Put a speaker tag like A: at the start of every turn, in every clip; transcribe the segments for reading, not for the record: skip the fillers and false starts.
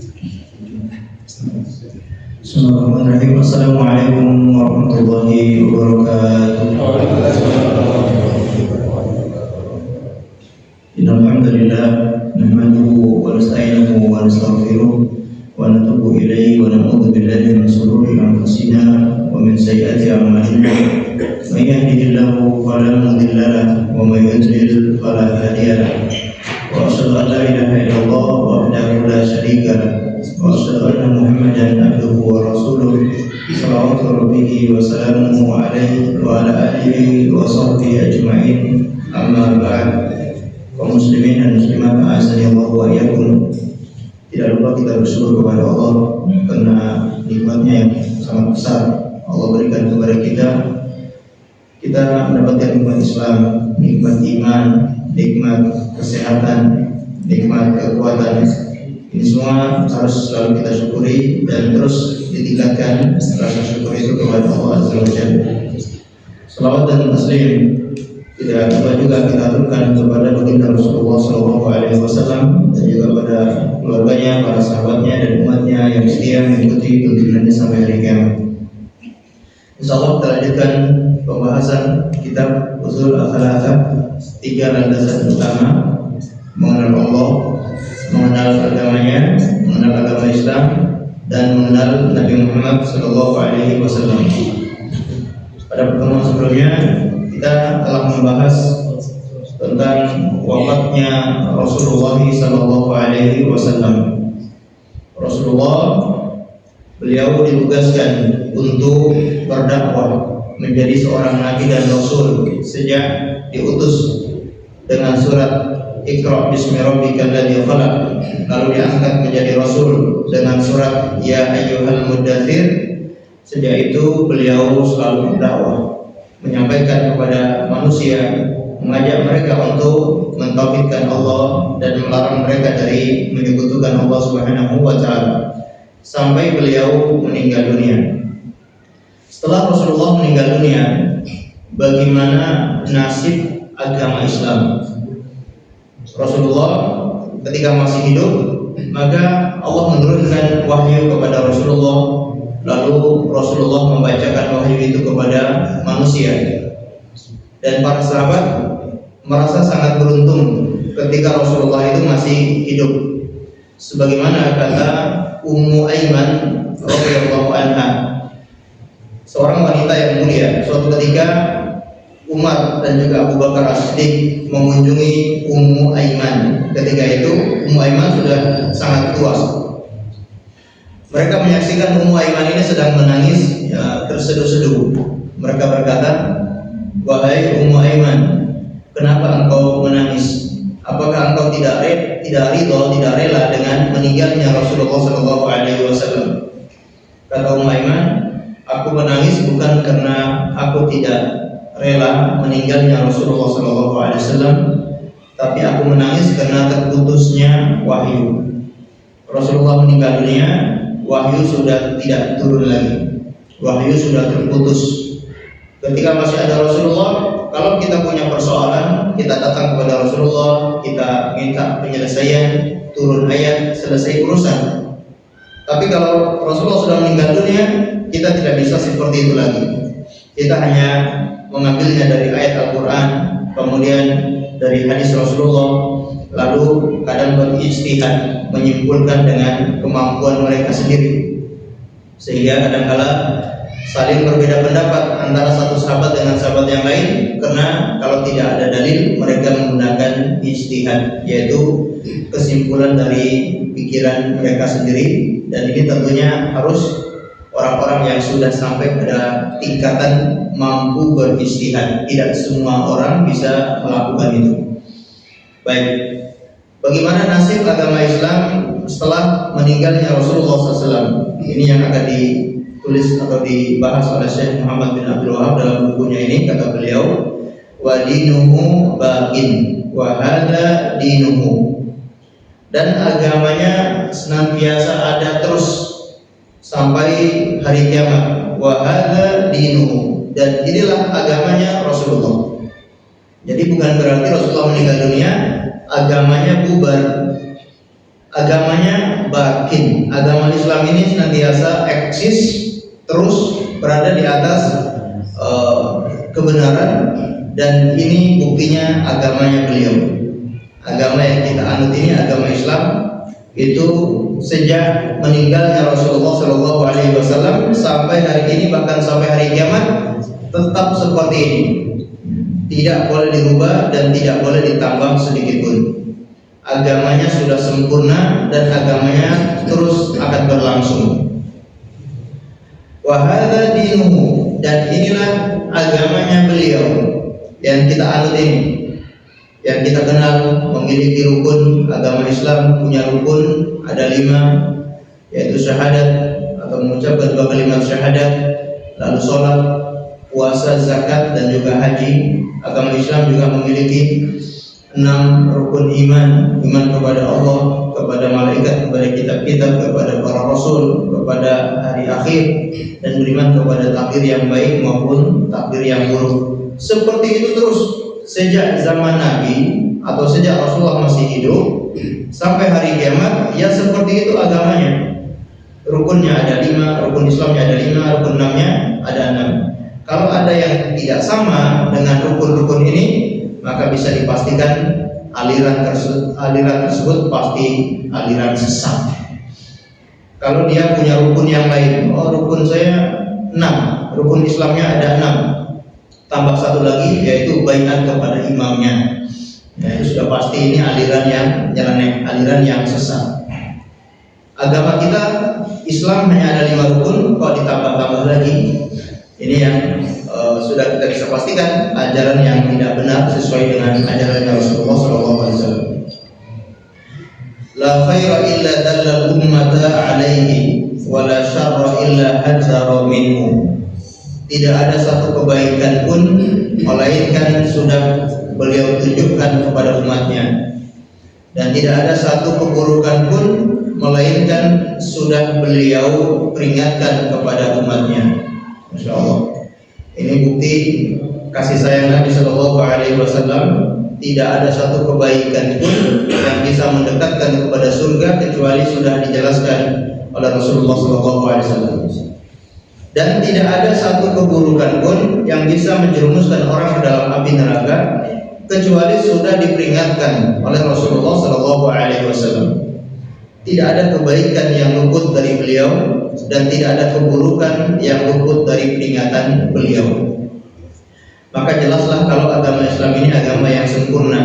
A: Bismillahirrahmanirrahim. Assalamualaikum warahmatullahi wabarakatuh. Innal hamdalillah nahmaduhu wa nasta'inuhu wa nastaghfiruh wa natubu ilaihi wa na'udzu billahi min shururi anfusina wa min sayyiati a'malina. May yahdihillahu fala mudilla lahu wa may yudlil fala hadiya lahu. Wa asyhadu an la ilaha illallah wahdahu la syarika lahu wa asyhadu anna Muhammadan abduhu wa rasuluh salawatu rabbihi wa salamuhu alaihi wa ala alihi wa sahbihi ajma'in. Amma ba'd. Kaum muslimin dan muslimat, a'azzani Allah wa iyyakum. Tidak lupa kita bersyukur kepada Allah karena nikmatnya yang sangat besar Allah berikan kepada kita. Kita mendapatkan nikmat Islam, nikmat iman, nikmat kesehatan, nikmat kekuatan. Ini semua harus selalu kita syukuri dan terus ditingkatkan rasa syukur itu kepada Allah Azza wa Jalla. Salawat dan taslim tidak lupa juga kita aturkan kepada baginda Rasulullah SAW dan juga pada keluarganya, para sahabatnya dan umatnya yang setia mengikuti tuntunannya sampai hari kiamat. Insyaallah kita lanjutkan pembahasan kitab Ushul Ats-Tsalatsah, 3 landasan utama mengenal Allah, mengenal agamanya, mengenal agama Islam, dan mengenal Nabi Muhammad SAW. Pada pertemuan sebelumnya kita telah membahas tentang wafatnya Rasulullah SAW. Rasulullah, beliau ditugaskan untuk berdakwah menjadi seorang nabi dan rasul sejak diutus dengan surat Iqra bismi rabbikal ladzi khalaq, lalu diangkat menjadi rasul dengan surat Ya ayyuhal muddatsir. Sejak itu beliau selalu berdakwah, menyampaikan kepada manusia, mengajak mereka untuk mentauhidkan Allah dan melarang mereka dari menyekutukan Allah Subhanahu wa taala sampai beliau meninggal dunia. Setelah Rasulullah meninggal dunia, bagaimana nasib agama Islam? Rasulullah ketika masih hidup, maka Allah menurunkan wahyu kepada Rasulullah, lalu Rasulullah membacakan wahyu itu kepada manusia. Dan para sahabat merasa sangat beruntung ketika Rasulullah itu masih hidup. Sebagaimana kata Ummu Aiman radhiyallahu anha, seorang wanita yang mulia. Suatu ketika Umar dan juga Abu Bakar As-Siddiq mengunjungi Ummu Aiman. Ketika itu Ummu Aiman sudah sangat tua. Mereka menyaksikan Ummu Aiman ini sedang menangis, terseduh-seduh. Mereka berkata, "Wahai Ummu Aiman, kenapa engkau menangis? Apakah engkau tidak rela dengan meninggalnya Rasulullah SAW?" Kata Ummu Aiman, "Aku menangis bukan karena aku tidak rela meninggalnya Rasulullah SAW, tapi aku menangis karena terputusnya wahyu. Rasulullah meninggal dunia, wahyu sudah tidak turun lagi, wahyu sudah terputus. Ketika masih ada Rasulullah, kalau kita punya persoalan, kita datang kepada Rasulullah, kita minta penyelesaian, turun ayat, selesai urusan. Tapi kalau Rasulullah sudah meninggal dunia, kita tidak bisa seperti itu lagi. Kita hanya mengambilnya dari ayat Al-Quran, kemudian dari hadis Rasulullah, lalu kadang berijtihad, menyimpulkan dengan kemampuan mereka sendiri, sehingga kadang-kala saling berbeda pendapat antara satu sahabat dengan sahabat yang lain, karena kalau tidak ada dalil mereka menggunakan ijtihad, yaitu kesimpulan dari pikiran mereka sendiri. Dan ini tentunya harus orang-orang yang sudah sampai pada tingkatan mampu berijtihad. Tidak semua orang bisa melakukan itu. Baik, bagaimana nasib agama Islam setelah meninggalnya Rasulullah SAW? Ini yang akan ditulis atau dibahas oleh Syekh Muhammad bin Abdul Wahab dalam bukunya ini. Kata beliau, "Wa dinuhu baqin wa hadza dinuhu." Dan agamanya senantiasa ada terus sampai hari kiamat. Wa hadza dinuhu, dan inilah agamanya Rasulullah. Jadi bukan berarti Rasulullah meninggal dunia agamanya bubar, agamanya bakin, agama Islam ini senantiasa eksis, terus berada di atas kebenaran, dan ini buktinya agamanya beliau. Agama yang kita anut ini, agama Islam, itu sejak meninggalnya Rasulullah SAW sampai hari ini, bahkan sampai hari kiamat, tetap seperti ini. Tidak boleh dirubah dan tidak boleh ditambah sedikit pun. Agamanya sudah sempurna dan agamanya terus akan berlangsung. Wa hadza dinuhu, dan inilah agamanya beliau yang kita anut ini, yang kita kenal memiliki rukun. Agama Islam punya rukun, ada 5, yaitu syahadat atau mengucapkan 2 kalimat syahadat, lalu sholat, puasa, zakat, dan juga haji. Agama Islam juga memiliki 6 rukun iman: iman kepada Allah, kepada malaikat, kepada kitab-kitab, kepada para rasul, kepada hari akhir, dan beriman kepada takdir yang baik maupun takdir yang buruk. Seperti itu terus sejak zaman Nabi atau sejak Rasulullah masih hidup sampai hari kiamat, ya seperti itu agamanya. Rukunnya ada 5, rukun Islamnya ada 5, rukun 6-nya ada 6. Kalau ada yang tidak sama dengan rukun-rukun ini, maka bisa dipastikan aliran tersebut pasti aliran sesat. Kalau dia punya rukun yang lain, rukun saya 6, rukun Islamnya ada 6, tambah 1 lagi yaitu baiat kepada imamnya, ya, itu sudah pasti ini aliran yang nyeleneh, aliran yang sesat. Agama kita Islam hanya ada 5 rukun, kalau ditambah-tambah lagi, ini yang sudah kita bisa pastikan ajaran yang tidak benar sesuai dengan ajaran Rasulullah SAW. La khaira illa dallal ummata alaihi wa la syarra illa hadzara minhu. Tidak ada satu kebaikan pun melainkan sudah beliau tunjukkan kepada umatnya, dan tidak ada satu keburukan pun melainkan sudah beliau peringatkan kepada umatnya. Masya Allah. Ini bukti kasih sayang Nabi Sallallahu Alaihi Wasallam. Tidak ada satu kebaikan pun yang bisa mendekatkan kepada surga kecuali sudah dijelaskan oleh Rasulullah Sallallahu Alaihi Wasallam. Dan tidak ada satu keburukan pun yang bisa menjerumuskan orang ke dalam api neraka kecuali sudah diperingatkan oleh Rasulullah Sallallahu Alaihi Wasallam. Tidak ada kebaikan yang luput dari beliau dan tidak ada keburukan yang luput dari peringatan beliau. Maka jelaslah kalau agama Islam ini agama yang sempurna.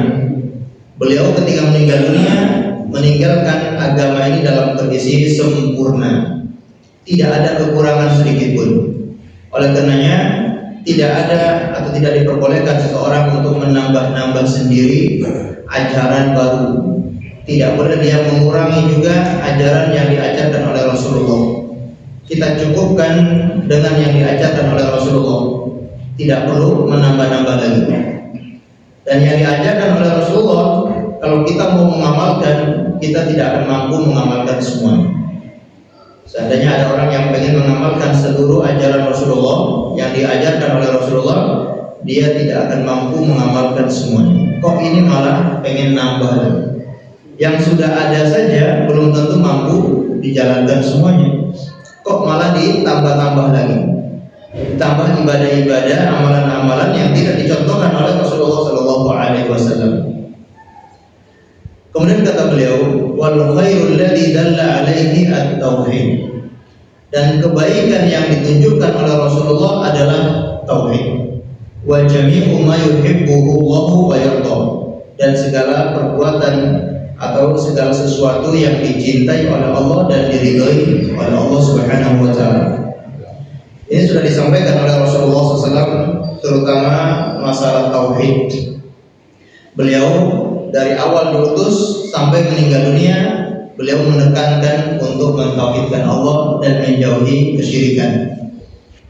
A: Beliau ketika meninggal dunia meninggalkan agama ini dalam kondisi sempurna, tidak ada kekurangan sedikit pun. Oleh karenanya tidak ada atau tidak diperbolehkan seseorang untuk menambah-nambah sendiri ajaran baru. Tidak boleh dia mengurangi juga ajaran yang diajarkan oleh Rasulullah. Kita cukupkan dengan yang diajarkan oleh Rasulullah, tidak perlu menambah-nambah lagi. Dan yang diajarkan oleh Rasulullah, kalau kita mau mengamalkan, kita tidak akan mampu mengamalkan semuanya. Seandainya ada orang yang ingin mengamalkan seluruh ajaran Rasulullah yang diajarkan oleh Rasulullah, dia tidak akan mampu mengamalkan semuanya. Kok ini malah pengen nambah lagi? Yang sudah ada saja belum tentu mampu dijalankan semuanya. Kok malah ditambah-tambah lagi? Ditambah ibadah-ibadah, amalan-amalan yang tidak dicontohkan oleh Rasulullah SAW. Kemudian kata beliau, wal khairul ladzi dalla alaihi at-tauhid. Dan kebaikan yang ditunjukkan oleh Rasulullah adalah tauhid. Wa jami'u ma yuhibbuhu Allahu wa yarda. Dan segala perbuatan atau segala sesuatu yang dicintai oleh Allah dan diridhoi oleh Allah Subhanahu wa taala. Ini sudah disampaikan oleh Rasulullah SAW, terutama masalah tauhid. Beliau dari awal diutus sampai meninggal dunia, beliau menekankan untuk mentauhidkan Allah dan menjauhi kesyirikan.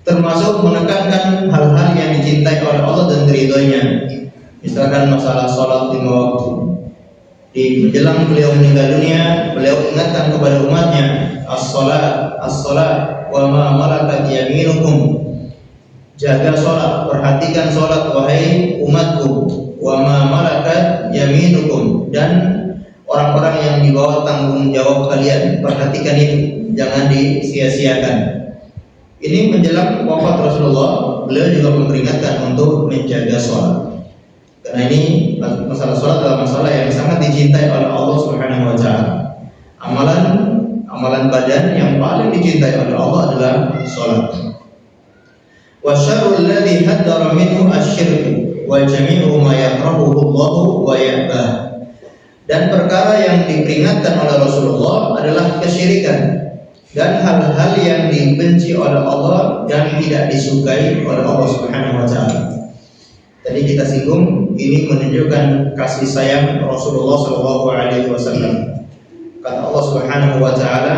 A: Termasuk menekankan hal-hal yang dicintai oleh Allah dan diridhoinya. Misalkan masalah sholat 5 waktu. Di menjelang beliau meninggal dunia, beliau ingatkan kepada umatnya, as-salat, as-salat, wa ma malakat yaminukum. Jaga salat, perhatikan salat wahai umatku, wa ma malakat yaminukum, dan orang-orang yang di bawah tanggung jawab kalian. Perhatikan itu, jangan disia-siakan. Ini menjelang wafat Rasulullah, beliau juga memperingatkan untuk menjaga sholat. Karena ini masalah sholat adalah masalah yang sangat dicintai oleh Allah Subhanahu wa Ta'ala. Amalan badan yang paling dicintai oleh Allah adalah sholat. Wa syarrul ladzi haddara minhu asy-syirku wa jami'u ma yakrahuhu Allah wa ya'bah. Dan perkara yang diperingatkan oleh Rasulullah adalah kesyirikan dan hal-hal yang dibenci oleh Allah dan tidak disukai oleh Allah Subhanahu wa Ta'ala. Tadi kita singgung, ini menunjukkan kasih sayang Rasulullah sallallahu alaihi wasallam. Kata Allah Subhanahu wa Ta'ala,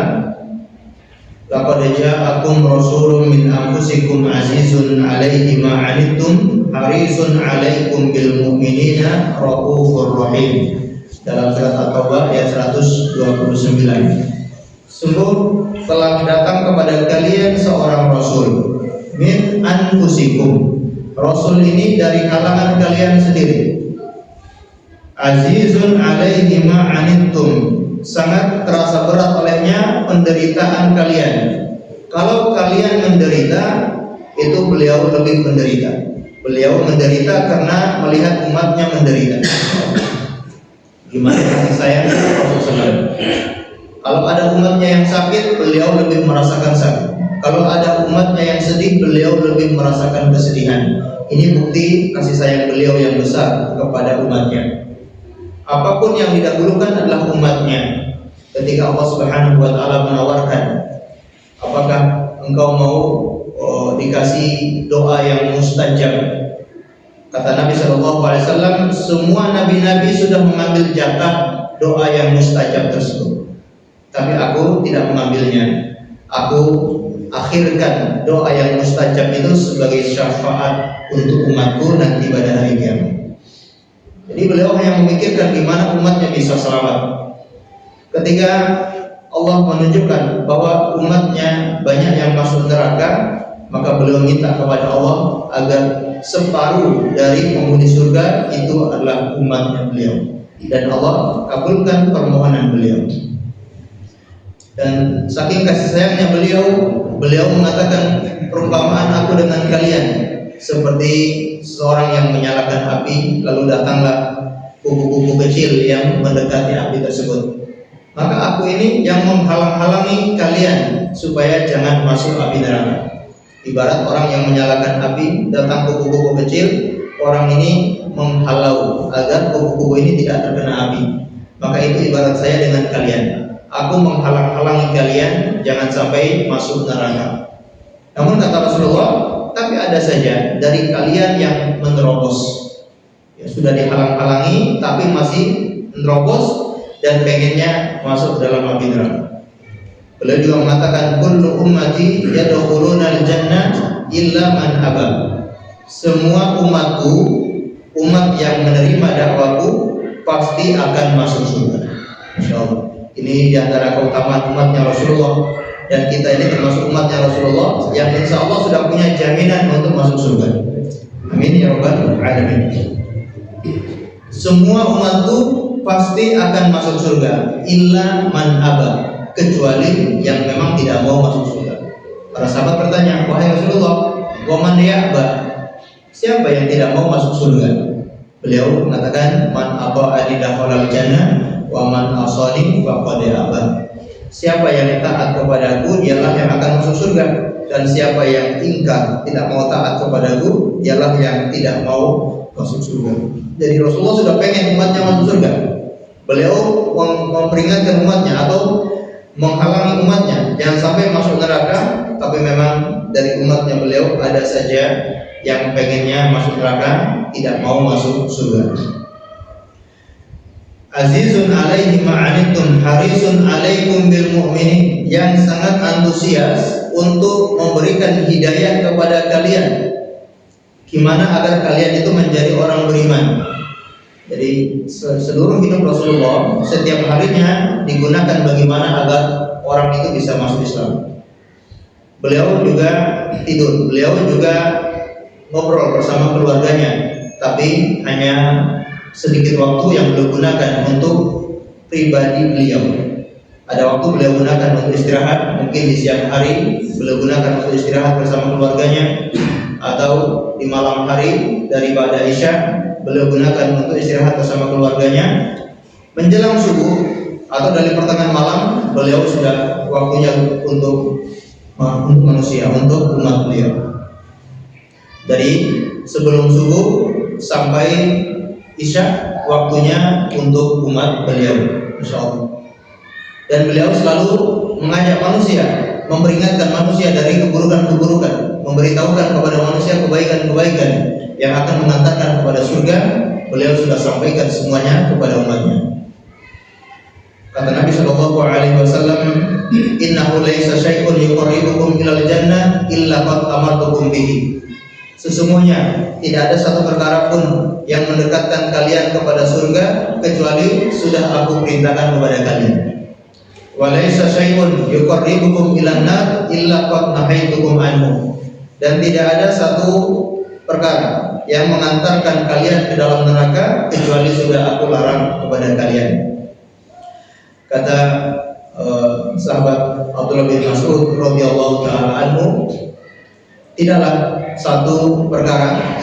A: laqad ja'akum rasulun min anfusikum azizun 'alaihi ma 'anittum harisun 'alaikum bil mu'minina raufur rahim. Dalam surat At-Taubah ayat 129. Sungguh telah datang kepada kalian seorang rasul min anfusikum. Rasul ini dari kalangan kalian sendiri. Azizun 'alaihi ma 'anittum. Sangat terasa berat olehnya penderitaan kalian. Kalau kalian menderita, itu beliau lebih menderita. Beliau menderita karena melihat umatnya menderita. Gimana kasih sayang Rasulullah? Kalau ada umatnya yang sakit, beliau lebih merasakan sakit. Kalau ada umatnya yang sedih, beliau lebih merasakan kesedihan. Ini bukti kasih sayang beliau yang besar kepada umatnya. Apapun yang didahulukan adalah umatnya. Ketika Allah Subhanahu wa Ta'ala menawarkan, apakah engkau mau dikasih doa yang mustajab? Kata Nabi Shallallahu Alaihi Wasallam, semua nabi-nabi sudah mengambil jatah doa yang mustajab tersebut, tapi aku tidak mengambilnya. Aku akhirkan doa yang mustajab itu sebagai syafaat untuk umatku nanti pada hari kiamat. Jadi beliau hanya memikirkan gimana umatnya bisa selamat. Ketika Allah menunjukkan bahwa umatnya banyak yang masuk neraka, maka beliau minta kepada Allah agar separuh dari penghuni surga itu adalah umatnya beliau, dan Allah kabulkan permohonan beliau. Dan saking kasih sayangnya beliau mengatakan, perumpamaan aku dengan kalian seperti seorang yang menyalakan api, lalu datanglah kupu-kupu kecil yang mendekati api tersebut. Maka aku ini yang menghalang-halangi kalian supaya jangan masuk api neraka. Ibarat orang yang menyalakan api, datang kupu-kupu kecil, orang ini menghalau agar kupu-kupu ini tidak terkena api. Maka itu ibarat saya dengan kalian. Aku menghalang-halangi kalian jangan sampai masuk neraka. Namun kata Rasulullah, tapi ada saja dari kalian yang menerobos. Ya, sudah dihalang-halangi tapi masih menerobos dan pengennya masuk dalam api neraka. Beliau juga mengatakan, kullu ummati yadkhuluna al-jannah illa man aba. Semua umatku, umat yang menerima dakwaku pasti akan masuk surga. Insyaallah. Ini diantara keutamaan umatnya Rasulullah, dan kita ini termasuk umatnya Rasulullah yang insya Allah sudah punya jaminan untuk masuk surga. Amin ya rabbal alamin. Semua umatku pasti akan masuk surga, illa man aba, kecuali yang memang tidak mau masuk surga. Para sahabat bertanya, wahai Rasulullah, wa man ya'ba, siapa yang tidak mau masuk surga? Beliau mengatakan, man ata'ani dakhalal jannah wa man asani faqad aba. Siapa yang taat kepadaku, dialah yang akan masuk surga, dan siapa yang ingkar tidak mau taat kepadaku, dialah yang tidak mau masuk surga. Jadi Rasulullah sudah pengen umatnya masuk surga. Beliau memperingatkan umatnya atau menghalangi umatnya jangan sampai masuk neraka, tapi memang dari umatnya beliau ada saja yang pengennya masuk neraka, tidak mau masuk surga. Azizun alaihi ma'anittum harisun alaikum bil mu'minin, yang sangat antusias untuk memberikan hidayah kepada kalian, gimana agar kalian itu menjadi orang beriman. Jadi seluruh hidup Rasulullah setiap harinya digunakan bagaimana agar orang itu bisa masuk Islam. Beliau juga tidur, beliau juga ngobrol bersama keluarganya, tapi hanya sedikit waktu yang beliau gunakan untuk pribadi beliau. Ada waktu beliau gunakan untuk istirahat, mungkin di siang hari beliau gunakan untuk istirahat bersama keluarganya, atau di malam hari dari ba'da Isya beliau gunakan untuk istirahat bersama keluarganya. Menjelang subuh atau dari pertengahan malam beliau sudah waktunya untuk manusia, untuk umat beliau. Dari sebelum subuh sampai Isya waktunya untuk umat beliau, Masya Allah. Dan beliau selalu mengajak manusia, memperingatkan manusia dari keburukan-keburukan, memberitahukan kepada manusia kebaikan-kebaikan yang akan mengantarkan kepada surga. Beliau sudah sampaikan semuanya kepada umatnya. Kata Nabi Shallallahu Alaihi Wasallam, Innahu laisa syai'un yuqarribukum ilal jannah illa qad amartukum bihi. Sesungguhnya tidak ada satu perkara pun yang mendekatkan kalian kepada surga kecuali sudah aku perintahkan kepada kalian. Wa laisa syai'un yuqarribukum ilan nar illa qad nahaitukum anhu. Dan tidak ada satu perkara yang mengantarkan kalian ke dalam neraka kecuali sudah aku larang kepada kalian. Kata sahabat Abdullah bin Mas'ud radhiyallahu taala anhu, tidaklah satu perkara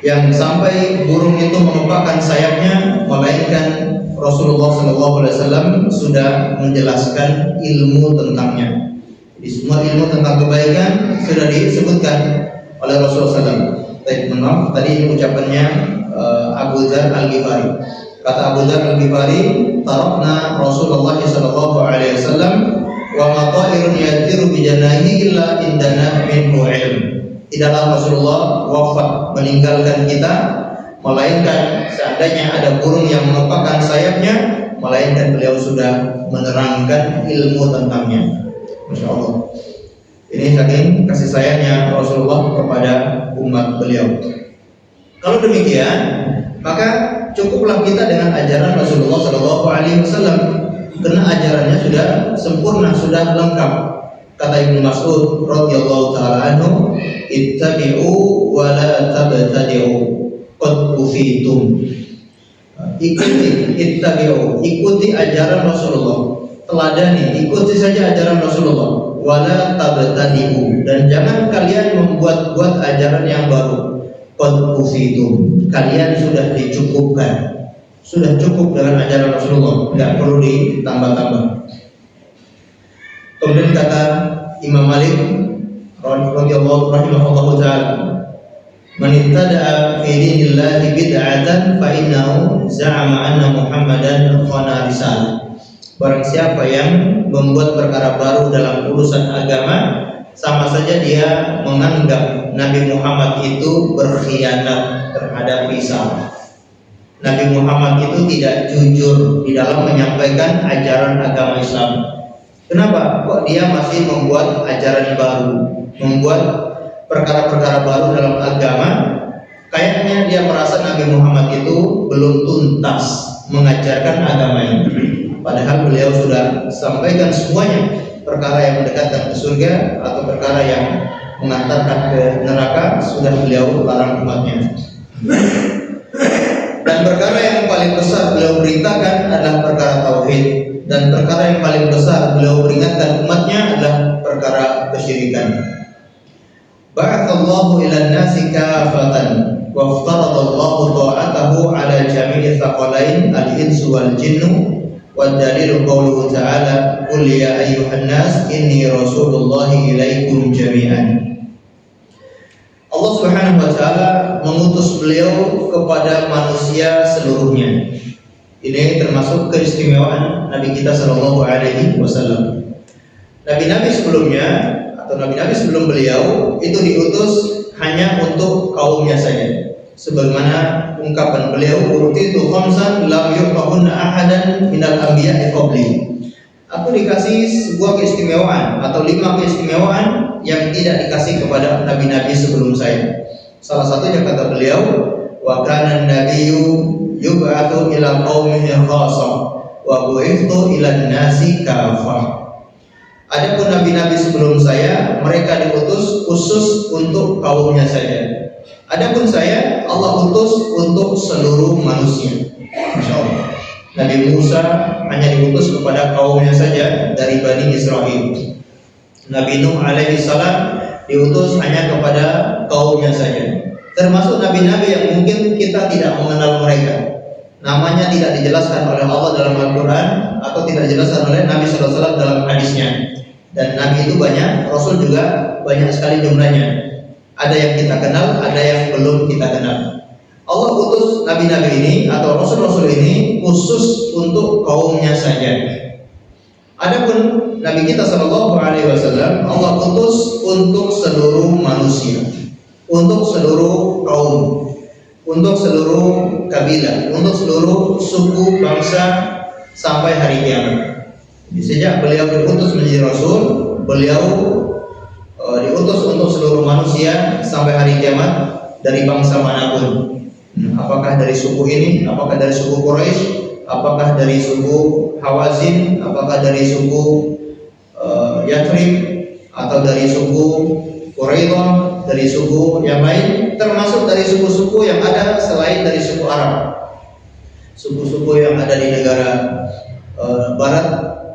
A: yang sampai burung itu mengepakkan sayapnya melainkan Rasulullah SAW sudah menjelaskan ilmu tentangnya. Jadi semua ilmu tentang kebaikan sudah disebutkan oleh Rasulullah SAW. Tadi ini ucapannya Abu Dzar Al-Ghifari. Kata Abu Dzar Al-Ghifari, tarakna Rasulullah SAW wa ma ta'irun yatiru bi janahi illa indana minhu ilm. Tidaklah Rasulullah wafat meninggalkan kita melainkan seandainya ada burung yang mengepakkan sayapnya, melainkan beliau sudah menerangkan ilmu tentangnya. Masya Allah. Ini saking kasih sayangnya Rasulullah kepada umat beliau. Kalau demikian, maka cukuplah kita dengan ajaran Rasulullah SAW, karena ajarannya sudah sempurna, sudah lengkap. Kata Ibnu Mas'ud radhiyallahu taala anhu, ittabi'u wa la tabtadi'u. Qad kufitum. Ikuti, ittabi'u, ikuti ajaran Rasulullah, teladani, ikuti saja ajaran Rasulullah. Wala tabtadi'u, dan jangan kalian membuat-buat ajaran yang baru. Qad kufitum, kalian sudah dicukupkan, sudah cukup dengan ajaran Rasulullah, tidak perlu ditambah-tambah. Kemudian kata Imam Malik radhiyallahu rahimahullahu taala, man ibtada'a fi dinillahi bid'atan fa innahu za'ama anna Muhammadan khana risalah. Barang siapa yang membuat perkara baru dalam urusan agama, sama saja dia menganggap Nabi Muhammad itu berkhianat terhadap risalah. Nabi Muhammad itu tidak jujur di dalam menyampaikan ajaran agama Islam. Kenapa? Kok dia masih membuat ajaran baru, membuat perkara-perkara baru dalam agama? Kayaknya dia merasa Nabi Muhammad itu belum tuntas mengajarkan agama ini. Padahal beliau sudah sampaikan semuanya, perkara yang mendekatkan ke surga atau perkara yang mengantarkan ke neraka sudah beliau larang umatnya. Dan perkara yang paling besar beliau beritakan adalah perkara tauhid, dan perkara yang paling besar beliau peringatkan umatnya adalah perkara kesyirikan. Ba'atsallahu ilan nasi kafatan wa aftaradallahu ta'atahu ala jami'i tsaqalain al-insu wal jinnu. Wa dalilu qauluhu ta'ala, qul ya ayyuhan nas inni rasulullahi ilaikum jami'an. Allah Subhanahu wa taala mengutus beliau kepada manusia seluruhnya. Ini termasuk keistimewaan Nabi kita sallallahu alaihi wasallam. Nabi-nabi sebelumnya atau nabi-nabi sebelum beliau itu diutus hanya untuk kaumnya saja. Sebagaimana ungkapan beliau, "Utitu khamsan lam yu'tahunna ahadan minal anbiya'i qabli." Aku dikasih sebuah keistimewaan atau 5 keistimewaan yang tidak dikasih kepada nabi-nabi sebelum saya. Salah satunya kata beliau, "Wa kana an-nabiyyu yub'atsu ila qaumihi khassah wa bu'itsu ila an-nasi kafah." Adapun nabi-nabi sebelum saya, mereka diutus khusus untuk kaumnya saja. Adapun saya, Allah utus untuk seluruh manusia. Masya Allah. Nabi Musa hanya diutus kepada kaumnya saja dari Bani Israel. Nabi Nuh alaihi salam diutus hanya kepada kaumnya saja. Termasuk nabi-nabi yang mungkin kita tidak mengenal mereka. Namanya tidak dijelaskan oleh Allah dalam Al-Quran atau tidak dijelaskan oleh Nabi SAW dalam hadisnya. Dan Nabi itu banyak, Rasul juga banyak sekali jumlahnya. Ada yang kita kenal, ada yang belum kita kenal. Allah utus nabi-nabi ini atau Rasul-Rasul ini khusus untuk kaumnya saja. Adapun Nabi kita Shallallahu Alaihi Wasallam Allah utus untuk seluruh manusia, untuk seluruh kaum, untuk seluruh kabilah, untuk seluruh suku bangsa sampai hari kiamat. Sejak beliau diutus menjadi Rasul, beliau diutus untuk seluruh manusia sampai hari kiamat dari bangsa manapun. Apakah dari suku ini, apakah dari suku Quraisy, apakah dari suku Hawazin, apakah dari suku Yathrib, atau dari suku Quraidah, dari suku yang lain, termasuk dari suku-suku yang ada selain dari suku Arab. Suku-suku yang ada di negara barat,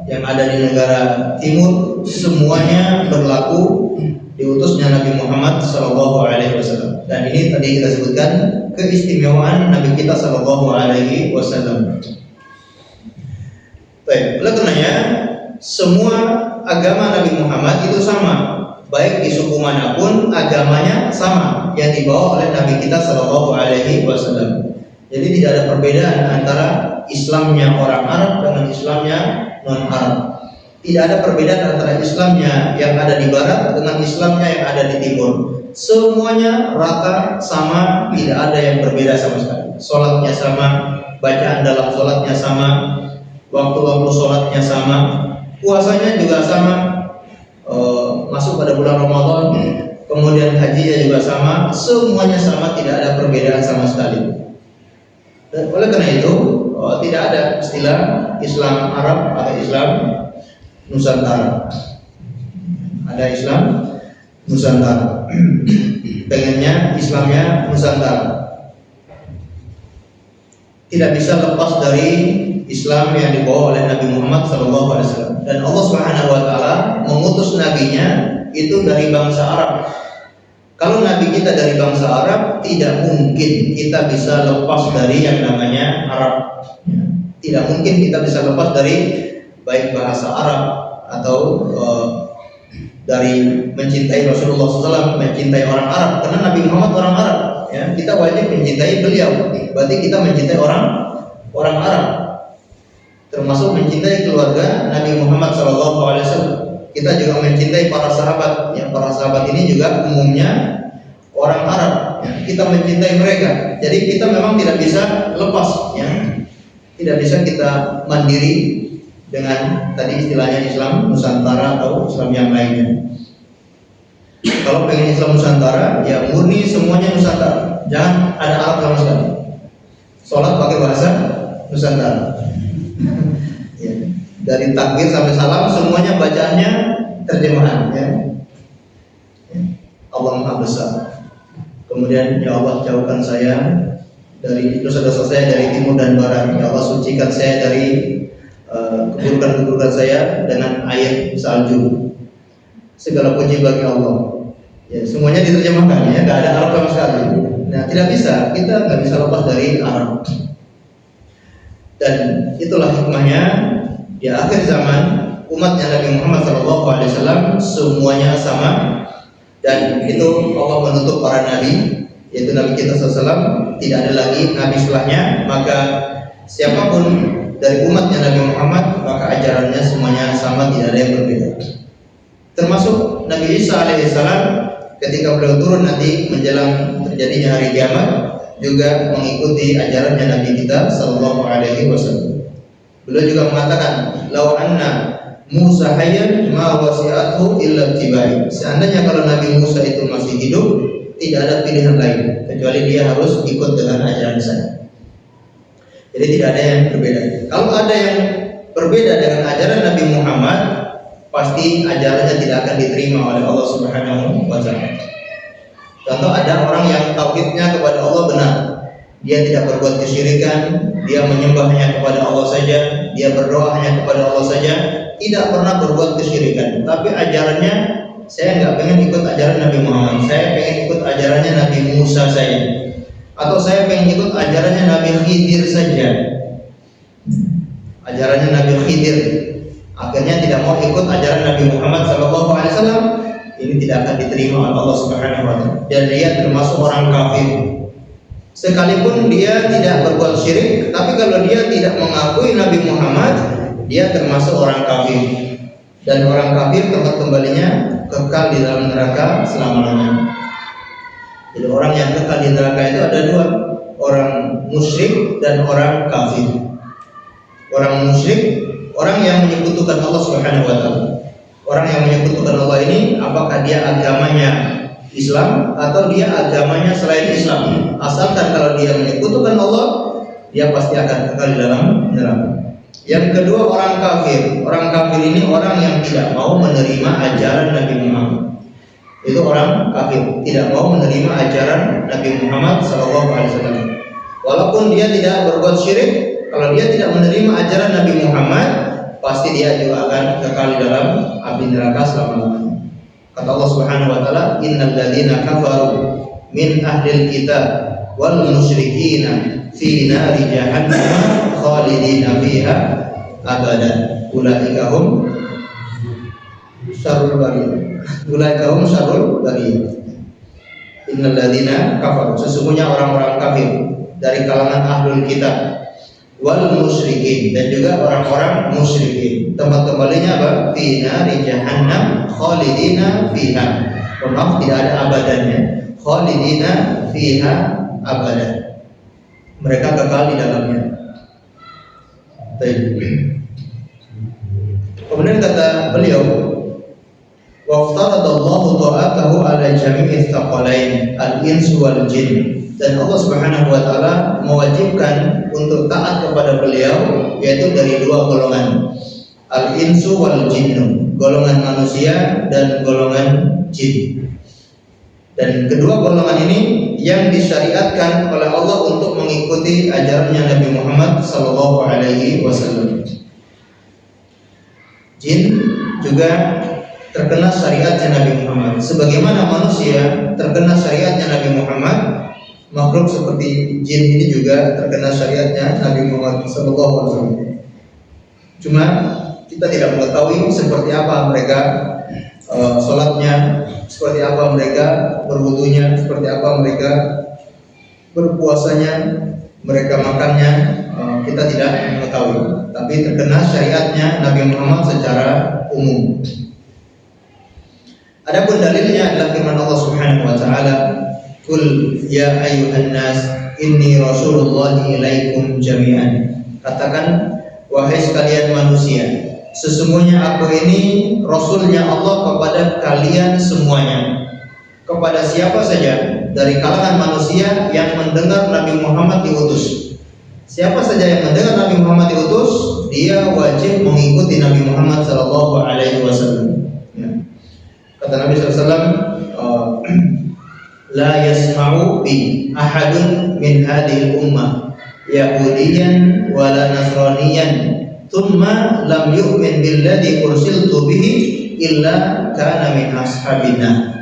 A: yang ada di negara timur, semuanya berlaku diutusnya Nabi Muhammad Sallallahu Alaihi Wasallam. Dan ini tadi kita sebutkan keistimewaan Nabi kita Sallallahu Alaihi Wasallam. Baik, oleh karenanya semua agama Nabi Muhammad itu sama, baik di suku manapun agamanya sama yang dibawa oleh Nabi kita Sallallahu Alaihi Wasallam. Jadi tidak ada perbedaan antara Islamnya orang Arab dengan Islamnya non-Arab. Tidak ada perbedaan antara Islamnya yang ada di barat dengan Islamnya yang ada di timur. Semuanya rata sama, tidak ada yang berbeda sama sekali. Sholatnya sama, bacaan dalam sholatnya sama, waktu-waktu sholatnya sama, puasanya juga sama, masuk pada bulan Ramadan, kemudian hajinya juga sama, semuanya sama, tidak ada perbedaan sama sekali. Dan oleh karena itu tidak ada istilah Islam Arab atau Islam Nusantara. Ada Islam Nusantara. Pengennya Islamnya Nusantara. Tidak bisa lepas dari Islam yang dibawa oleh Nabi Muhammad SAW. Dan Allah Subhanahu Wa Taala mengutus nabinya itu dari bangsa Arab. Kalau Nabi kita dari bangsa Arab, tidak mungkin kita bisa lepas dari yang namanya Arab. Tidak mungkin kita bisa lepas dari baik bahasa Arab atau dari mencintai Rasulullah SAW, mencintai orang Arab. Karena Nabi Muhammad orang Arab, ya, kita wajib mencintai beliau. Berarti kita mencintai orang Arab, termasuk mencintai keluarga Nabi Muhammad SAW. Kita juga mencintai para sahabat. Ya, para sahabat ini juga umumnya orang Arab. Ya, kita mencintai mereka. Jadi kita memang tidak bisa lepas. Ya, tidak bisa kita mandiri dengan tadi istilahnya Islam Nusantara atau Islam yang lainnya. Kalau pengen Islam Nusantara, ya murni semuanya Nusantara. Jangan ada Arab sama sekali. Sholat pakai bahasa Nusantara. Ya. Dari takbir sampai salam semuanya bacaannya terjemahan, ya. Allah Maha Besar. Kemudian ya Allah jauhkan saya dari dosa-dosa saya dari timur dan barat. Ya Allah sucikan saya dari keburukan-keburukan saya dengan air salju. Segala puji bagi Allah. Ya, semuanya diterjemahkan, ya, nggak ada Arab sama sekali. Nah, tidak bisa, kita nggak bisa lepas dari Arab. Dan itulah hikmahnya di akhir zaman umatnya Nabi Muhammad SAW semuanya sama. Dan itu Allah menutup para nabi, yaitu Nabi kita SAW, tidak ada lagi nabi setelahnya. Maka siapapun dari umatnya Nabi Muhammad, maka ajarannya semuanya sama, tidak ada yang berbeda. Termasuk Nabi Isa alaihissalam ketika beliau turun nanti menjelang terjadinya hari kiamat juga mengikuti ajarannya Nabi kita Sallallahu Alaihi Wasallam. Beliau juga mengatakan, "Lau anna Musa hayyan ma wasi'athu illa tibai." Seandainya kalau Nabi Musa itu masih hidup, tidak ada pilihan lain kecuali dia harus ikut dengan ajaran saya. Jadi tidak ada yang berbeda. Kalau ada yang berbeda dengan ajaran Nabi Muhammad, pasti ajarannya tidak akan diterima oleh Allah Subhanahu wa Ta'ala. Contoh, ada orang yang tauhidnya kepada Allah benar, dia tidak berbuat kesyirikan, dia menyembah hanya kepada Allah saja, dia berdoa hanya kepada Allah saja, tidak pernah berbuat kesyirikan. Tapi ajarannya, saya nggak pengen ikut ajaran Nabi Muhammad, saya pengen ikut ajarannya Nabi Musa saja, atau saya pengen ikut ajarannya Nabi Khidir saja, ajarannya Nabi Khidir. Akhirnya tidak mau ikut ajaran Nabi Muhammad SAW. Ini tidak akan diterima oleh Allah Subhanahu wa Ta'ala, dan dia termasuk orang kafir. Sekalipun dia tidak berbuat syirik, tapi kalau dia tidak mengakui Nabi Muhammad, dia termasuk orang kafir. Dan orang kafir tempat kembalinya kekal di dalam neraka selama-lamanya. Jadi orang yang kekal di neraka itu ada dua, orang musyrik dan orang kafir. Orang musyrik, orang yang menyekutukan Allah Subhanahu wa Ta'ala. Orang yang menyekutukan Allah ini, apakah dia agamanya Islam atau dia agamanya selain Islam? Asalkan kalau dia menyekutukan Allah, dia pasti akan kekal di dalam neraka. Yang kedua, orang kafir. Orang kafir ini orang yang tidak mau menerima ajaran Nabi Muhammad. Itu orang kafir, tidak mau menerima ajaran Nabi Muhammad SAW. Walaupun dia tidak berbuat syirik, kalau dia tidak menerima ajaran Nabi Muhammad, pasti dia juga akan kekal di dalam api neraka selama-lamanya. Kata Allah Subhanahu wa Ta'ala, innal ladzina kafaru min ahlil kitab wal musyrikina fi nari jahannam khalidina fiha abadan ulaika hum syarrul bariyah. Ulaika hum syarrul bariyah. Innal ladzina kafaru, sesungguhnya orang-orang kafir dari kalangan ahlul kitab wal musyrikin, dan juga orang-orang musyrikin, tempat kembalinya apa? Fi nari jahannam khalidina fiha. Maaf, tidak ada abadannya. Khalidina fiha abadan, mereka kekal di dalamnya. Kemudian kata beliau, waftaradallahu ta'atahu ala jami'i tsaqalain al-insu wal jin. Dan Allah Subhanahu wa Ta'ala mewajibkan untuk taat kepada beliau, yaitu dari dua golongan, al-insu wal jinnu, golongan manusia dan golongan jin. Dan kedua golongan ini yang disyariatkan oleh Allah untuk mengikuti ajarannya Nabi Muhammad SAW. Jin juga terkena syariatnya Nabi Muhammad. Sebagaimana manusia terkena syariatnya Nabi Muhammad, makhluk seperti jin ini juga terkena syariatnya Nabi Muhammad SAW. Cuma kita tidak mengetahui seperti apa mereka sholatnya, seperti apa mereka berwudunya, seperti apa mereka berpuasanya, mereka makannya, kita tidak mengetahui. Tapi terkena syariatnya Nabi Muhammad secara umum. Adapun dalilnya adalah firman Allah Subhanahu wa Ta'ala, Qul ya ayyuhan nas inni rasulullahi ilaikum jami'an. Katakan, wahai sekalian manusia, sesungguhnya aku ini rasulnya Allah kepada kalian semuanya. Kepada siapa saja dari kalangan manusia yang mendengar Nabi Muhammad diutus. Siapa saja yang mendengar Nabi Muhammad diutus, dia wajib mengikuti Nabi Muhammad SAW. Kata Nabi SAW, la yasma'u bi ahadun min hadhil ummah yahudiyan wala nasraniyan thumma lam yu'min billadhi ursiltu bihi illa kana min ashabina.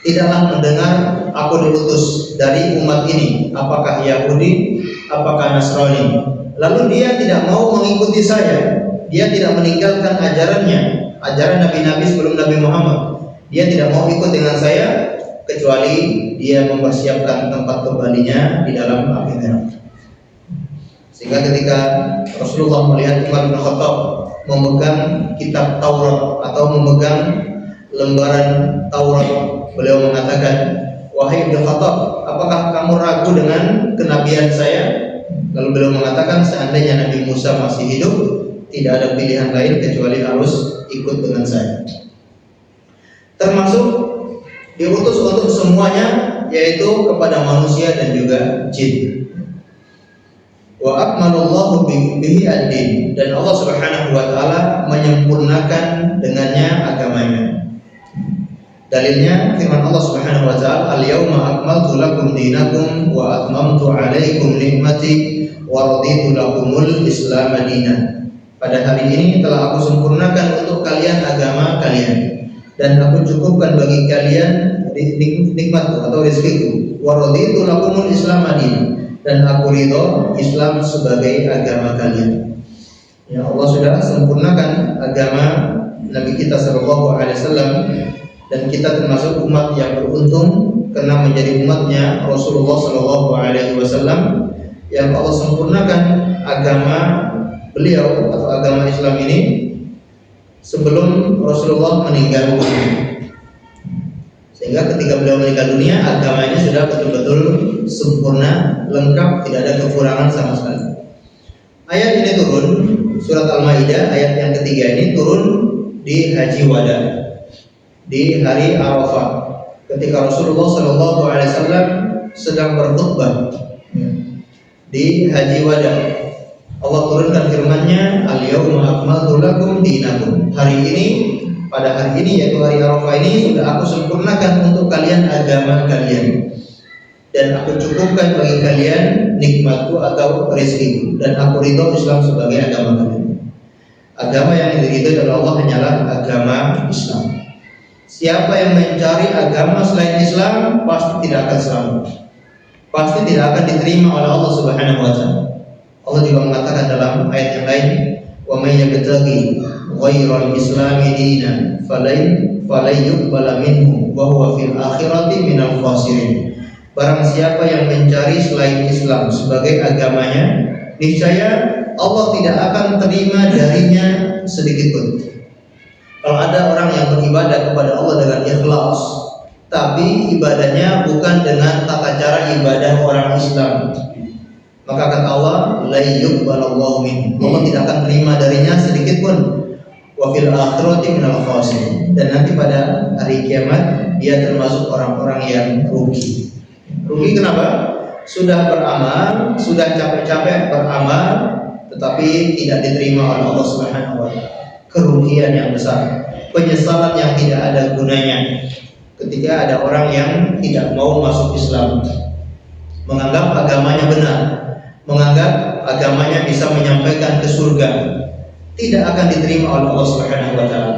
A: Tidaklah mendengar aku diutus dari umat ini, apakah Yahudi, apakah Nasrani, lalu dia tidak mau mengikuti saya, dia tidak meninggalkan ajarannya, ajaran nabi-nabi sebelum Nabi Muhammad, dia tidak mau ikut dengan saya, kecuali dia mempersiapkan tempat kembalinya di dalam api neraka. Sehingga ketika Rasulullah melihat Umar bin Khattab memegang kitab Taurat atau memegang lembaran Taurat, beliau mengatakan, wahai Ibnu Khattab, apakah kamu ragu dengan kenabian saya? Lalu beliau mengatakan, seandainya Nabi Musa masih hidup, tidak ada pilihan lain kecuali harus ikut dengan saya. Termasuk diutus untuk semuanya, yaitu kepada manusia dan juga jin. Wa akmalallahu bihi ad-din, dan Allah Subhanahu wa Ta'ala menyempurnakan dengannya agamanya. Dalilnya firman Allah Subhanahu wa taala, "Al-yauma akmaltu lakum dinakum wa atmamtu 'alaikum ni'mati wa raditu lakumul Islam dinan." Pada hari ini telah aku sempurnakan untuk kalian agama kalian dan aku cukupkan bagi kalian nikmatku atau rezekiku. Wa raditu lakumul Islam dinan, dan aku ridho Islam sebagai agama kalian. Ya, Allah sudah sempurnakan agama Nabi kita sallallahu alaihi wasallam, dan kita termasuk umat yang beruntung karena menjadi umatnya Rasulullah sallallahu alaihi wasallam yang Allah sempurnakan agama beliau atau agama Islam ini sebelum Rasulullah meninggal dunia. Sehingga ketika beliau meninggal dunia, agama ini sudah betul-betul sempurna, lengkap, tidak ada kekurangan sama sekali. Ayat ini turun, surat Al-Maidah ayat yang ketiga ini turun di Haji Wada, di hari Arafah, ketika Rasulullah SAW sedang berkhutbah di Haji Wada. Allah turunkan firman-Nya, "Al-yauma akmaltu lakum dinakum." Hari ini, pada hari ini yaitu hari Arafah ini, sudah aku sempurnakan untuk kalian agama kalian, dan aku cukupkan bagi kalian nikmatku atau rezekiku, dan aku ridho Islam sebagai agama kalian. Agama yang diridhoi oleh Allah hanyalah agama Islam. Siapa yang mencari agama selain Islam pasti tidak akan selamat, pasti tidak akan diterima oleh Allah Subhanahu wa taala. Allah juga mengatakan dalam ayat yang lain, "Wa may yabtaghi ghairal islami dinan falan yuqbala minhu wa huwa fil akhirati minal khasirin." Barang siapa yang mencari selain Islam sebagai agamanya, niscaya Allah tidak akan terima darinya sedikit pun. Kalau ada orang yang beribadah kepada Allah dengan ikhlas, tapi ibadahnya bukan dengan tata cara ibadah orang Islam, maka kata Allah, "La yuqbalallahu minhu." Allah tidak akan terima darinya sedikit pun. Wa fil akhirati minal khasirin. Dan nanti pada hari kiamat dia termasuk orang-orang yang rugi. Rugi kenapa? Sudah beramal, sudah capek-capek beramal, tetapi tidak diterima oleh Allah Subhanahu wa taala. Kerugian yang besar, penyesalan yang tidak ada gunanya. Ketika ada orang yang tidak mau masuk Islam, menganggap agamanya benar, menganggap agamanya bisa menyampaikan ke surga, tidak akan diterima oleh Allah Subhanahu wa taala.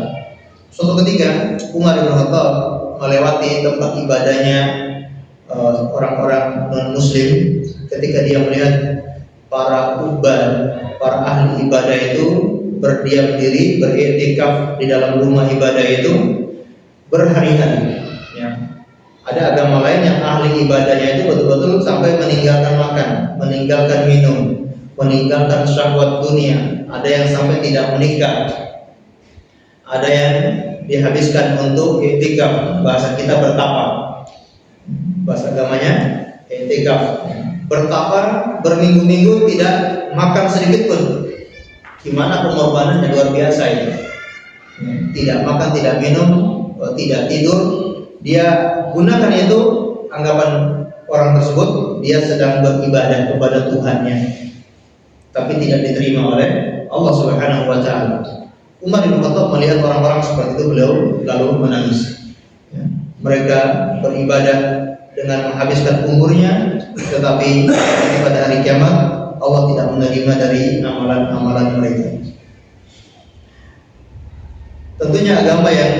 A: Suatu ketika Umar bin Khattab melewati tempat ibadahnya orang-orang non-muslim. Ketika dia melihat para ubad, para ahli ibadah itu berdiam diri, beriktikaf di dalam rumah ibadah itu berhari-hari, ya. Ada agama lain yang ahli ibadahnya itu betul-betul sampai meninggalkan makan, meninggalkan minum, meninggalkan syahwat dunia. Ada yang sampai tidak menikah, ada yang dihabiskan untuk iktikaf, bahasa kita bertapa, bahasa agamanya iktikaf, bertapa berminggu-minggu tidak makan sedikit pun. Gimana pengorbanannya, luar biasa itu. Tidak makan, tidak minum, tidak tidur. Dia gunakan itu, anggapan orang tersebut dia sedang beribadah kepada Tuhannya, tapi tidak diterima oleh Allah Subhanahu wa taala. Umar bin Khattab melihat orang-orang seperti itu, beliau lalu menangis. Mereka beribadah dengan menghabiskan umurnya, tetapi pada hari kiamat Allah tidak menerima dari amalan-amalan mereka. Tentunya agama yang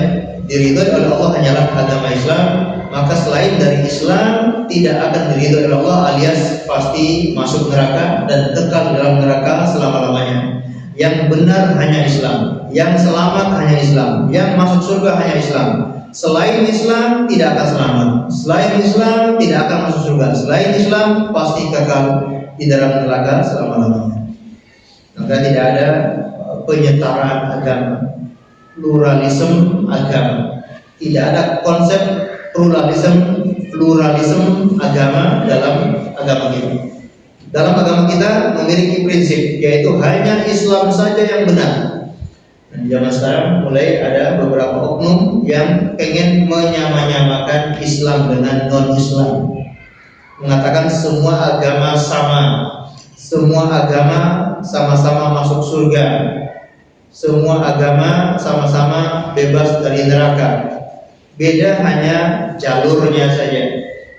A: diridhoi oleh Allah hanyalah agama Islam, maka selain dari Islam tidak akan diridhoi oleh Allah, alias pasti masuk neraka dan kekal dalam neraka selama-lamanya. Yang benar hanya Islam, yang selamat hanya Islam, yang masuk surga hanya Islam. Selain Islam tidak akan selamat, selain Islam tidak akan masuk surga, selain Islam pasti kekal di dalam neraka selama-lamanya. Maka tidak ada penyetaraan agama, pluralisme agama. Tidak ada konsep pluralisme agama dalam agama kita. Dalam agama kita memiliki prinsip, yaitu hanya Islam saja yang benar. Dan zaman sekarang mulai ada beberapa oknum yang pengen menyamakan Islam dengan non-Islam, mengatakan semua agama sama, semua agama sama-sama masuk surga, semua agama sama-sama bebas dari neraka. Beda hanya jalurnya saja.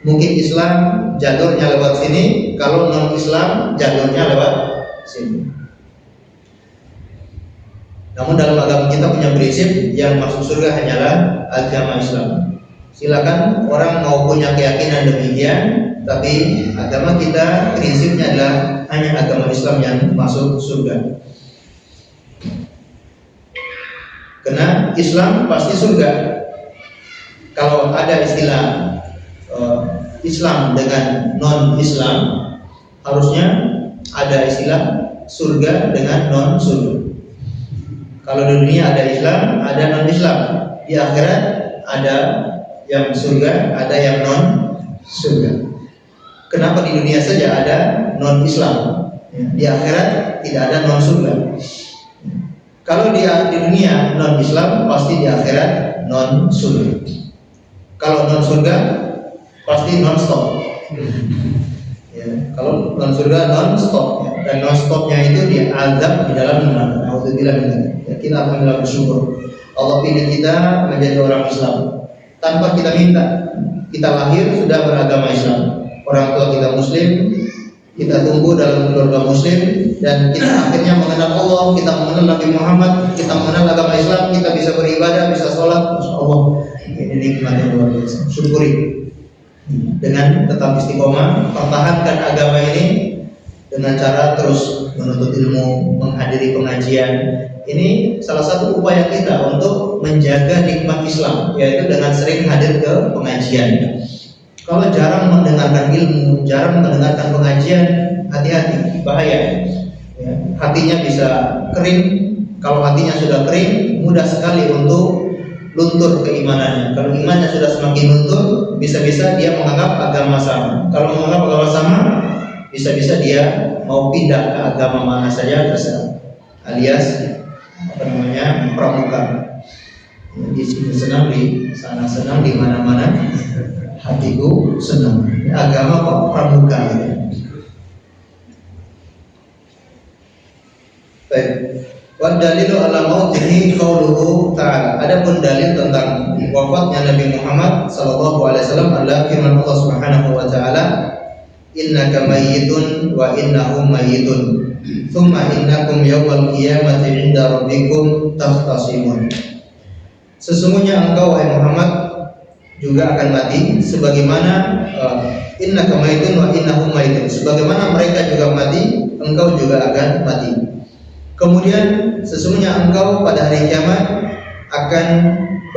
A: Mungkin Islam jalurnya lewat sini, kalau non-Islam jalurnya lewat sini. Namun dalam agama kita punya prinsip yang masuk surga hanyalah agama Islam. Silakan orang mau punya keyakinan demikian, tapi agama kita prinsipnya adalah hanya agama Islam yang masuk surga. Karena Islam pasti surga. Kalau ada istilah Islam dengan non-Islam, harusnya ada istilah surga dengan non-surga. Kalau di dunia ada Islam, ada non-Islam. Di akhirat ada yang surga, ada yang non-surga. Kenapa di dunia saja ada non-Islam? Di akhirat tidak ada non-surga. Kalau di dunia non-Islam, pasti di akhirat non-surga. Kalau non-surga pasti non-stop. Ya, kalau non-surga non-stop, ya. Dan non-stopnya itu diazab di dalam neraka. Alhamdulillah, ya, kita alhamdulillah bersyukur Allah pilih kita menjadi orang Islam tanpa kita minta. Kita lahir sudah beragama Islam. Orang tua kita Muslim, kita tumbuh dalam keluarga Muslim, dan kita akhirnya mengenal Allah, kita mengenal Nabi Muhammad, kita mengenal agama Islam, kita bisa beribadah, bisa sholat. Masya Allah, ini nikmat yang luar biasa. Syukuri dengan tetap istiqomah, pertahankan agama ini dengan cara terus menuntut ilmu, menghadiri pengajian. Ini salah satu upaya kita untuk menjaga nikmat Islam, yaitu dengan sering hadir ke pengajian. Kalau jarang mendengarkan ilmu, jarang mendengarkan pengajian, hati-hati, bahaya. Ya, hatinya bisa kering. Kalau hatinya sudah kering, mudah sekali untuk luntur keimanannya. Kalau imannya sudah semakin luntur, bisa-bisa dia menganggap agama sama. Kalau menganggap agama sama, bisa-bisa dia mau pindah ke agama mana saja terserah. Alias pramuka. Di sini senang, di sana senang, di mana-mana hatiku senang. Agama kok pramuka. Baik. Wa dalilu ala mautihi qauluhu ta'ala. Adapun dalil tentang wafatnya Nabi Muhammad sallallahu alaihi wasallam adalah firman Allah Subhanahu wa taala, innaka mayyitun wa innahum mayyitun thumma innakum yawmal qiyamati 'inda rabbikum takhtasimun. Sesungguhnya engkau wahai Muhammad juga akan mati sebagaimana innaka mayyitun wa innahum mayyitun. Sebagaimana mereka juga mati, engkau juga akan mati. Kemudian sesungguhnya engkau pada hari kiamat akan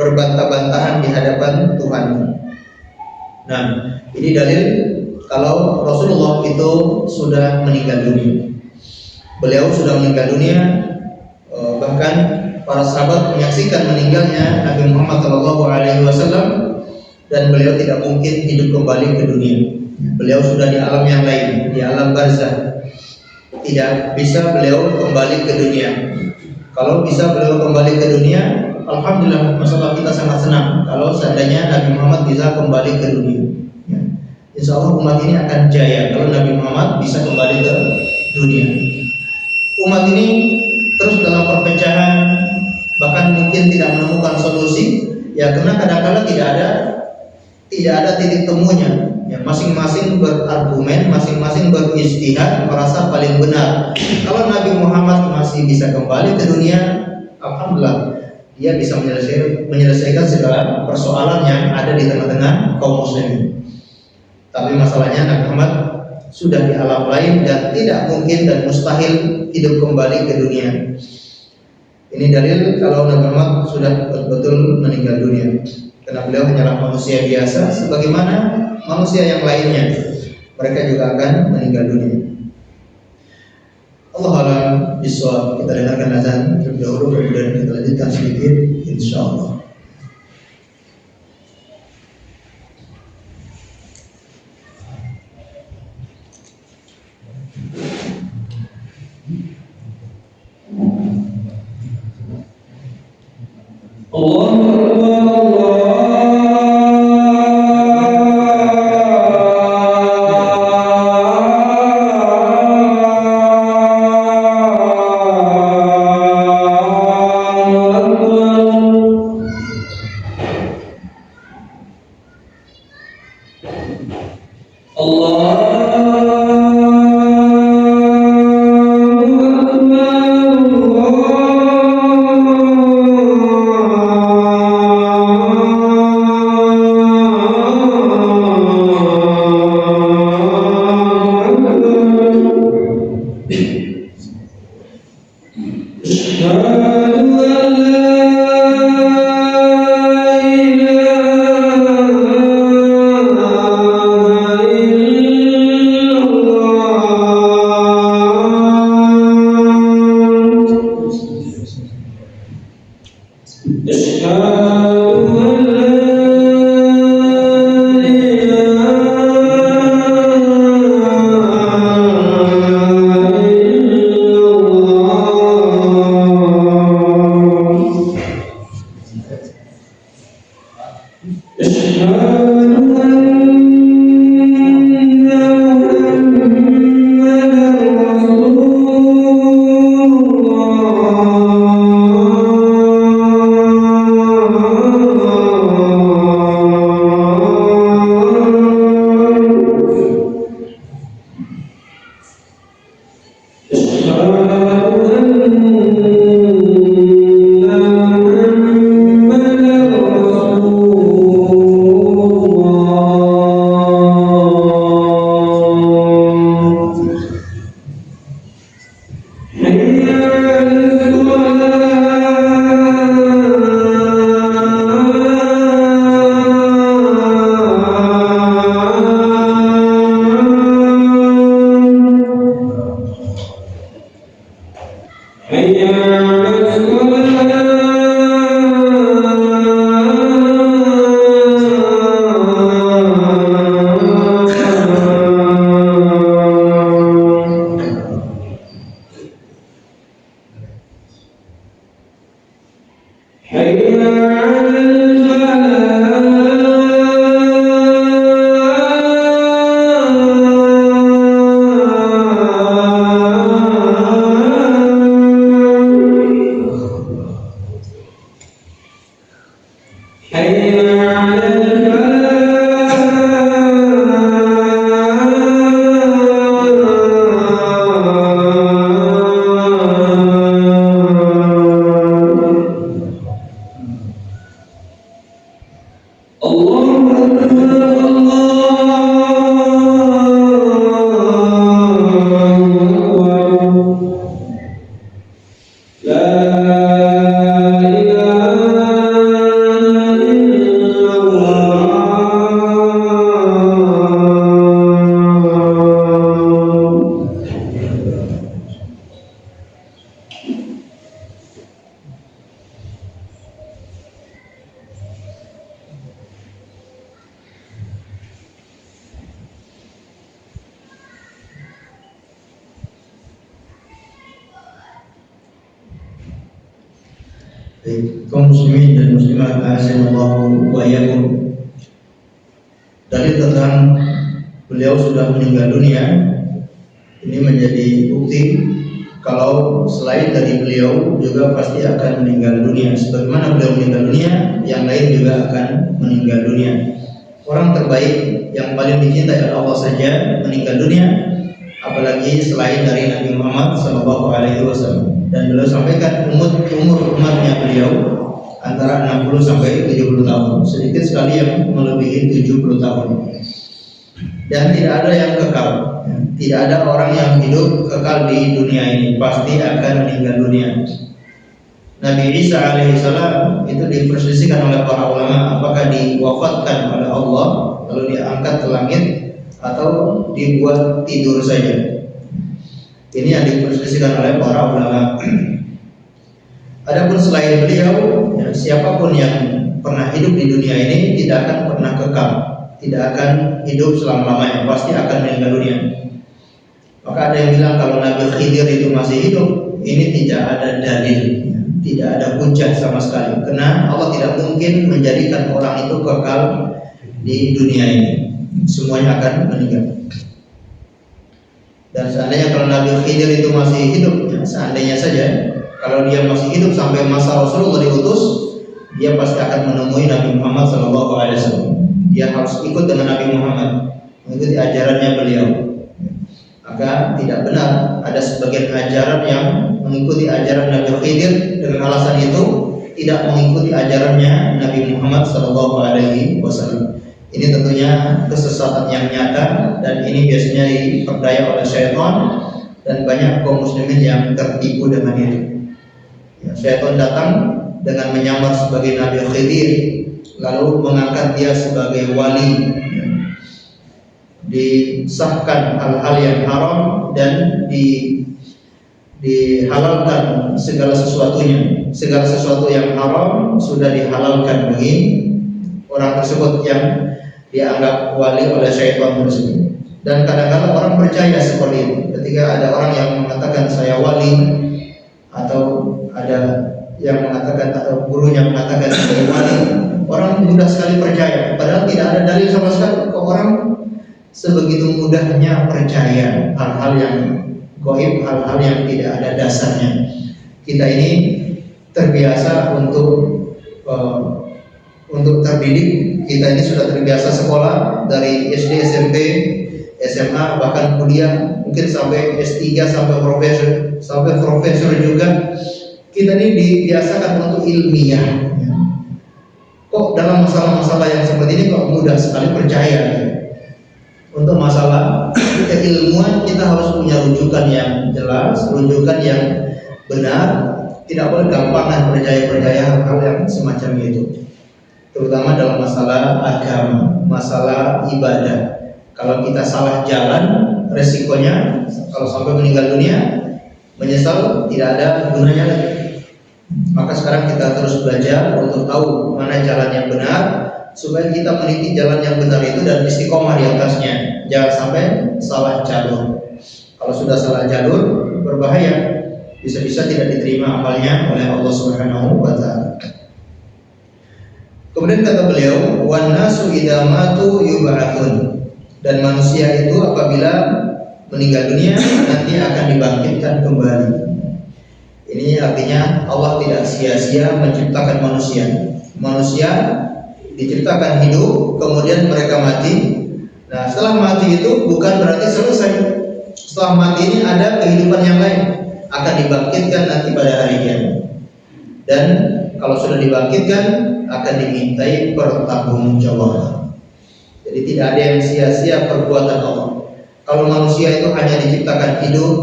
A: berbantah-bantahan di hadapan Tuhan. Nah, ini dalil kalau Rasulullah itu sudah meninggal dunia. Beliau sudah meninggal dunia, bahkan para sahabat menyaksikan meninggalnya Nabi Muhammad SAW, dan beliau tidak mungkin hidup kembali ke dunia. Beliau sudah di alam yang lain, di alam barzah. Tidak bisa beliau kembali ke dunia. Kalau bisa beliau kembali ke dunia, alhamdulillah, masalah kita sangat senang kalau seandainya Nabi Muhammad bisa kembali ke dunia. Insya Allah umat ini akan jaya kalau Nabi Muhammad bisa kembali ke dunia. Umat ini terus dalam perpecahan, bahkan mungkin tidak menemukan solusi, ya karena kadang-kadang tidak ada titik temunya. Ya, masing-masing berargumen, masing-masing berijtihad, merasa paling benar. Kalau Nabi Muhammad masih bisa kembali ke dunia, alhamdulillah, dia bisa menyelesaikan segala persoalan yang ada di tengah-tengah kaum muslimin. Tapi masalahnya Nabi Muhammad sudah di alam lain dan tidak mungkin dan mustahil hidup kembali ke dunia. Ini dalil kalau Nabi Muhammad sudah betul-betul meninggal dunia. Karena beliau hanyalah manusia biasa sebagaimana manusia yang lainnya. Mereka juga akan meninggal dunia. Allah a'lam bishawab. Kita dengarkan azan terlebih dahulu, kemudian kita lanjutkan sedikit insyaallah. Kaum muslimin dan muslimat azanallahu wa iyyakum. Dalil tentang beliau sudah meninggal dunia ini menjadi bukti kalau selain dari beliau juga pasti akan meninggal dunia. Sebagaimana beliau meninggal dunia, yang lain juga akan meninggal dunia. Orang terbaik yang paling dicintai oleh Allah saja meninggal dunia, apalagi selain dari Nabi Muhammad SAW. Dan beliau sampaikan umur umatnya beliau antara 60 sampai 70 tahun. Sedikit sekali yang melebihi 70 tahun. Dan tidak ada yang kekal. Tidak ada orang yang hidup kekal di dunia ini, pasti akan meninggal dunia. Nabi Isa alaihissalam itu diperselisihkan oleh para ulama apakah diwafatkan oleh Allah lalu diangkat ke langit atau dibuat tidur saja. Ini yang diperselisihkan oleh para ulama. Adapun selain beliau, ya, siapapun yang pernah hidup di dunia ini tidak akan pernah kekal, tidak akan hidup selama-lamanya, pasti akan meninggal dunia. Maka ada yang bilang kalau Nabi Khidir itu masih hidup, ini tidak ada dalil, tidak ada hujah sama sekali. Karena Allah tidak mungkin menjadikan orang itu kekal di dunia ini, semuanya akan meninggal. Dan seandainya kalau Nabi Khidir itu masih hidup, ya, seandainya saja kalau dia masih hidup sampai masa Rasulullah diutus, dia pasti akan menemui Nabi Muhammad SAW. Dia harus ikut dengan Nabi Muhammad, mengikuti ajarannya beliau. Maka tidak benar ada sebagian ajaran yang mengikuti ajaran Nabi Khidir dengan alasan itu tidak mengikuti ajarannya Nabi Muhammad SAW. Ini tentunya kesesatan yang nyata dan ini biasanya diperdaya oleh syaitan dan banyak kaum muslimin yang tertipu dengan itu. Ya, syaitan datang dengan menyamar sebagai Nabi Khidir lalu mengangkat dia sebagai wali, ya. Disahkan hal-hal yang haram dan dihalalkan segala sesuatunya. Segala sesuatu yang haram sudah dihalalkan bagi orang tersebut yang dianggap wali oleh syaitan tersebut. Dan kadang-kadang orang percaya seperti itu. Ketika ada orang yang mengatakan saya wali, atau ada yang mengatakan, atau gurunya mengatakan saya wali, orang mudah sekali percaya. Padahal tidak ada dalil sama sekali. Kok orang sebegitu mudahnya percaya hal-hal yang gaib, hal-hal yang tidak ada dasarnya. Kita ini terbiasa untuk terdidik. Kita ini sudah terbiasa sekolah dari SD, SMP, SMA, bahkan kuliah, mungkin sampai S3, sampai profesor juga. Kita ini dibiasakan untuk ilmiah. Kok dalam masalah-masalah yang seperti ini kok mudah sekali percaya? Untuk masalah keilmuan kita harus punya rujukan yang jelas, rujukan yang benar. Tidak boleh gampangan percaya hal yang semacam itu. Terutama dalam masalah agama, masalah ibadah. Kalau kita salah jalan, resikonya kalau sampai meninggal dunia, menyesal, tidak ada gunanya lagi. Maka sekarang kita terus belajar untuk tahu mana jalan yang benar, supaya kita meniti jalan yang benar itu dan istiqomah di atasnya. Jangan sampai salah jalur. Kalau sudah salah jalur, berbahaya. Bisa-bisa tidak diterima amalnya oleh Allah Subhanahu wa ta'ala. Kemudian kata beliau, wan nasu idza matu yub'atsun. Dan manusia itu apabila meninggal dunia nanti akan dibangkitkan kembali. Ini artinya Allah tidak sia-sia menciptakan manusia. Manusia diciptakan hidup, kemudian mereka mati. Nah, setelah mati itu bukan berarti selesai. Setelah mati ini ada kehidupan yang lain, akan dibangkitkan nanti pada hari kiamat. Dan kalau sudah dibangkitkan akan dimintai pertanggungjawaban. Jadi tidak ada yang sia-sia perbuatan Allah. Kalau manusia itu hanya diciptakan hidup,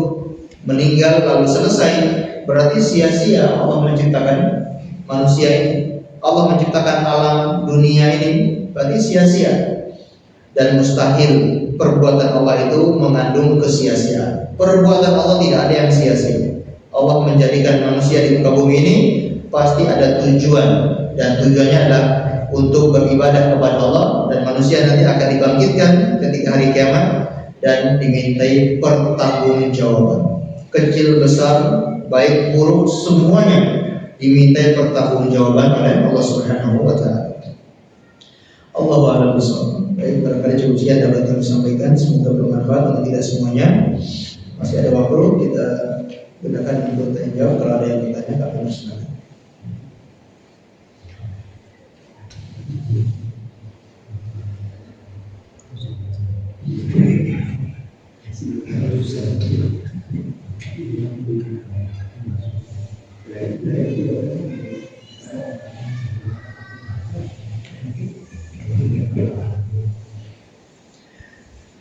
A: meninggal lalu selesai, berarti sia-sia Allah menciptakan manusia ini. Allah menciptakan alam dunia ini, berarti sia-sia. Dan mustahil perbuatan Allah itu mengandung kesia-siaan. Perbuatan Allah tidak ada yang sia-sia. Allah menjadikan manusia di muka bumi ini pasti ada tujuan, dan tujuannya adalah untuk beribadah kepada Allah, dan manusia nanti akan dibangkitkan ketika hari kiamat dan dimintai pertanggungjawaban. Kecil besar, baik buruk, semuanya dimintai pertanggungjawaban oleh Allah Subhanahu wa ta'ala. Allahu a'lam bishawab. Baik, barangkali cukup sekian dapat kami sampaikan, semoga bermanfaat untuk kita semuanya. Masih ada waktu, kita gunakan untuk tanya jawab. Kalau ada yang bertanya, kami persilakan.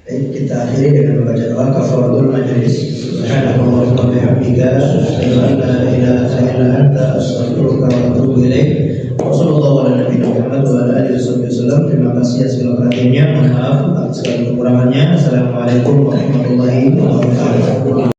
A: Baik, kita akhiri dengan membaca doa kafaratul majlis. Subhanallah wa bihamdika, asyhadu an la ilaha illa anta, astaghfiruka wa atubu ilaik. Wassallallahu ala nabiyina Muhammad wa ala alihi wasallam. Terima kasih atas segala perhatiannya. Mohon maaf atas segala kekurangannya. Assalamualaikum warahmatullahi wabarakatuh.